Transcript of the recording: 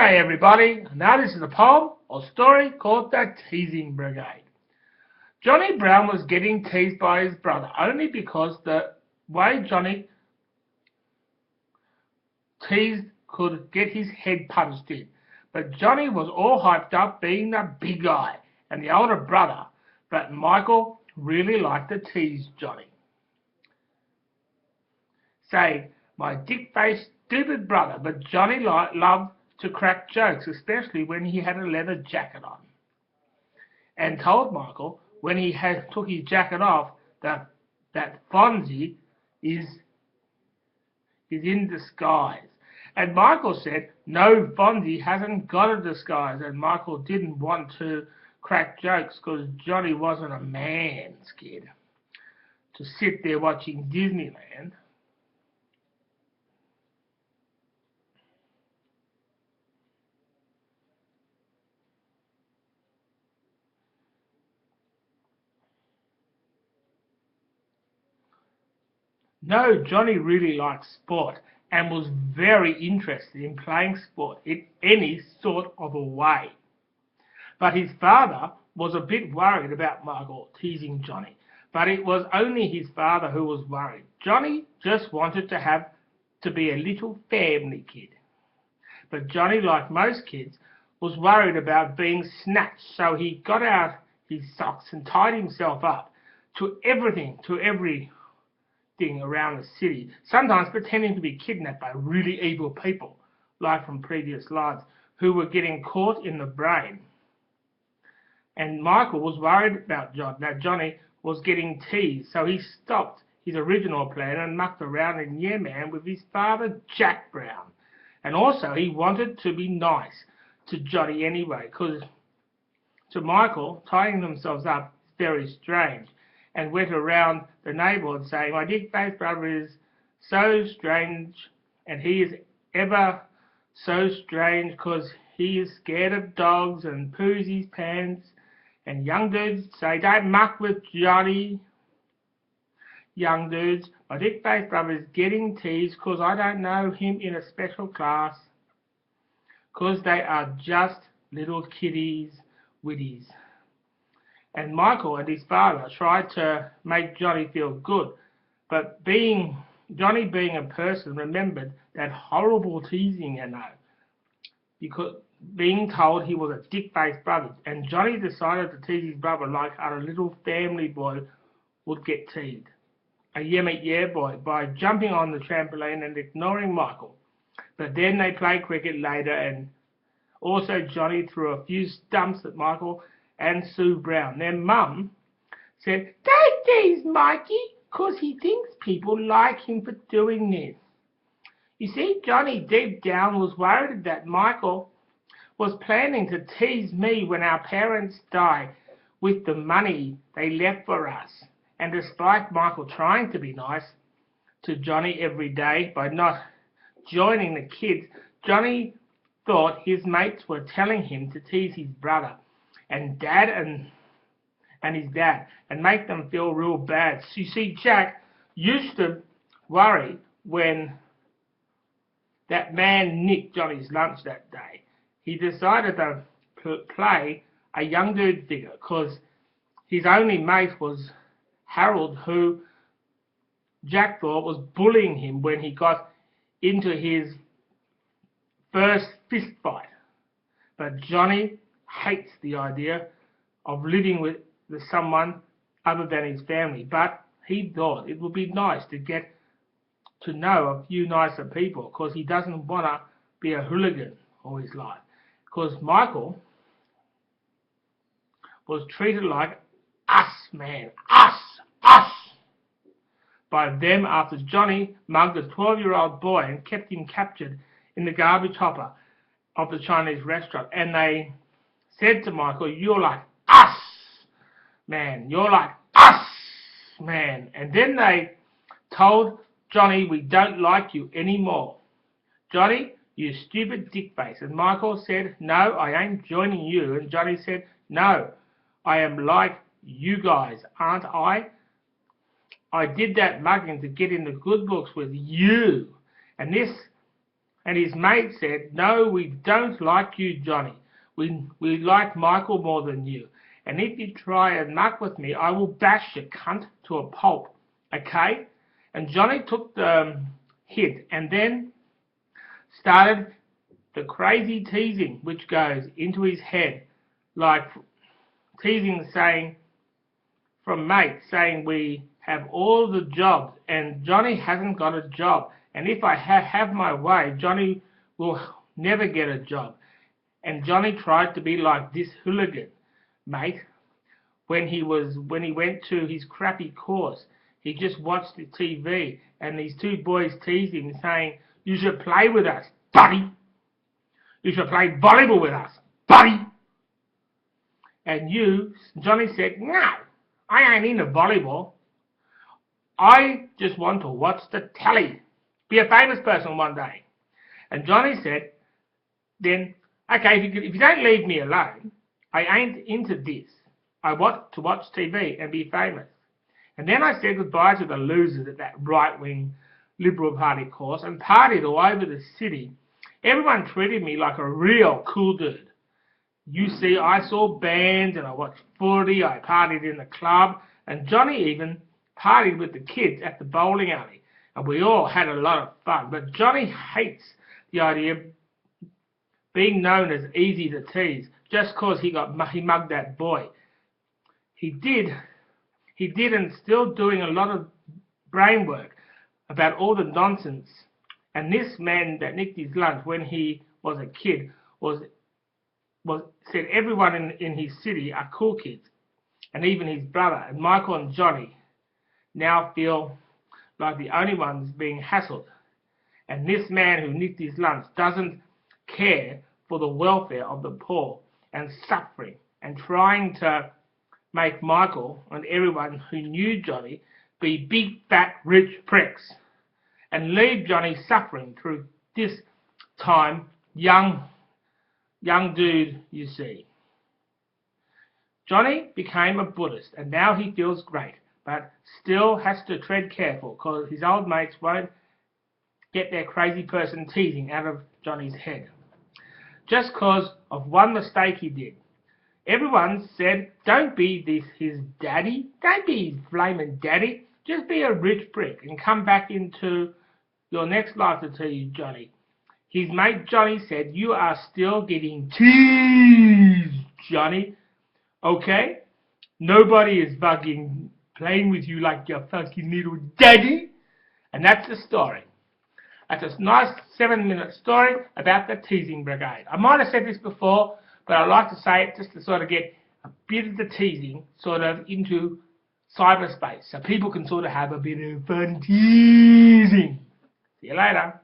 G'day everybody, now this is a poem or story called The Teasing Brigade. Johnny Brown was getting teased by his brother only because the way Johnny teased could get his head punched in. But Johnny was all hyped up being the big guy and the older brother, but Michael really liked to tease Johnny, saying, "My dick-faced stupid brother," but Johnny loved to crack jokes, especially when he had a leather jacket on, and told Michael when he took his jacket off that Fonzie is in disguise. And Michael said, "No, Fonzie hasn't got a disguise," and Michael didn't want to crack jokes because Johnny wasn't a man's kid to sit there watching Disneyland. No, Johnny really liked sport and was very interested in playing sport in any sort of a way. But his father was a bit worried about Michael teasing Johnny. But it was only his father who was worried. Johnny just wanted to be a little family kid. But Johnny, like most kids, was worried about being snatched, so he got out his socks and tied himself up to everything around the city, sometimes pretending to be kidnapped by really evil people, like from previous lives, who were getting caught in the brain. And Michael was worried about that Johnny was getting teased, so he stopped his original plan and mucked around in Yemen with his father, Jack Brown. And also he wanted to be nice to Johnny anyway, because to Michael, tying themselves up is very strange, and went around the neighbourhood saying, "My dick-faced brother is so strange, and he is ever so strange because he is scared of dogs and poos his pants." And young dudes say, "Don't muck with Johnny." Young dudes, "My dick-faced brother is getting teased because I don't know him in a special class, because they are just little kiddies, witties." And Michael and his father tried to make Johnny feel good, but Johnny being a person remembered that horrible teasing, because being told he was a dick-faced brother, and Johnny decided to tease his brother like a little family boy would get teased, a yeah boy, by jumping on the trampoline and ignoring Michael. But then they played cricket later, and also Johnny threw a few stumps at Michael and Sue Brown. Their mum said, "Don't tease Mikey, 'cause he thinks people like him for doing this." You see, Johnny deep down was worried that Michael was planning to tease me when our parents died with the money they left for us. And despite Michael trying to be nice to Johnny every day by not joining the kids, Johnny thought his mates were telling him to tease his brother and his dad and make them feel real bad. So you see, Jack used to worry when that man nicked Johnny's lunch that day. He decided to play a young dude figure because his only mate was Harold, who Jack thought was bullying him when he got into his first fist fight. But Johnny hates the idea of living with someone other than his family, but he thought it would be nice to get to know a few nicer people, because he doesn't want to be a hooligan all his life. Because Michael was treated like us, man, us, by them after Johnny mugged a 12-year-old boy and kept him captured in the garbage hopper of the Chinese restaurant. And they said to Michael, "You're like us, man, you're like us, man." And then they told Johnny, "We don't like you anymore. Johnny, you stupid dickface." And Michael said, "No, I ain't joining you." And Johnny said, "No, I am like you guys, aren't I? I did that mugging to get in the good books with you." And And his mate said, "No, we don't like you, Johnny. We like Michael more than you. And if you try and muck with me, I will bash your cunt to a pulp, okay?" And Johnny took the hit and then started the crazy teasing which goes into his head, like teasing saying, from mates saying we have all the jobs and Johnny hasn't got a job. And if I have my way, Johnny will never get a job. And Johnny tried to be like this hooligan, mate. When he went to his crappy course, he just watched the TV and these two boys teased him saying, "You should play with us, buddy. You should play volleyball with us, buddy." And Johnny said, "No, I ain't into volleyball. I just want to watch the telly, be a famous person one day." And Johnny said, "Then, okay, if you don't leave me alone, I ain't into this. I want to watch TV and be famous." And then I said goodbye to the losers at that right-wing Liberal Party course and partied all over the city. Everyone treated me like a real cool dude. You see, I saw bands and I watched footy, I partied in the club, and Johnny even partied with the kids at the bowling alley. And we all had a lot of fun. But Johnny hates the idea of being known as easy to tease just because he mugged that boy. He did and still doing a lot of brain work about all the nonsense. And this man that nicked his lunch when he was a kid said everyone in his city are cool kids, and even his brother. And Michael and Johnny now feel like the only ones being hassled. And this man who nicked his lunch doesn't care for the welfare of the poor and suffering, and trying to make Michael and everyone who knew Johnny be big, fat, rich pricks and leave Johnny suffering through this time, young dude, you see. Johnny became a Buddhist and now he feels great, but still has to tread careful because his old mates won't get their crazy person teasing out of Johnny's head. Just because of one mistake he did. Everyone said, "Don't be his daddy. Don't be his flaming daddy. Just be a rich prick and come back into your next life to tease Johnny." His mate Johnny said, "You are still getting teased, Johnny. Okay? Nobody is fucking playing with you like your fucking little daddy." And that's the story. That's a nice 7-minute story about the teasing brigade. I might have said this before, but I like to say it just to sort of get a bit of the teasing sort of into cyberspace so people can sort of have a bit of fun teasing. See you later.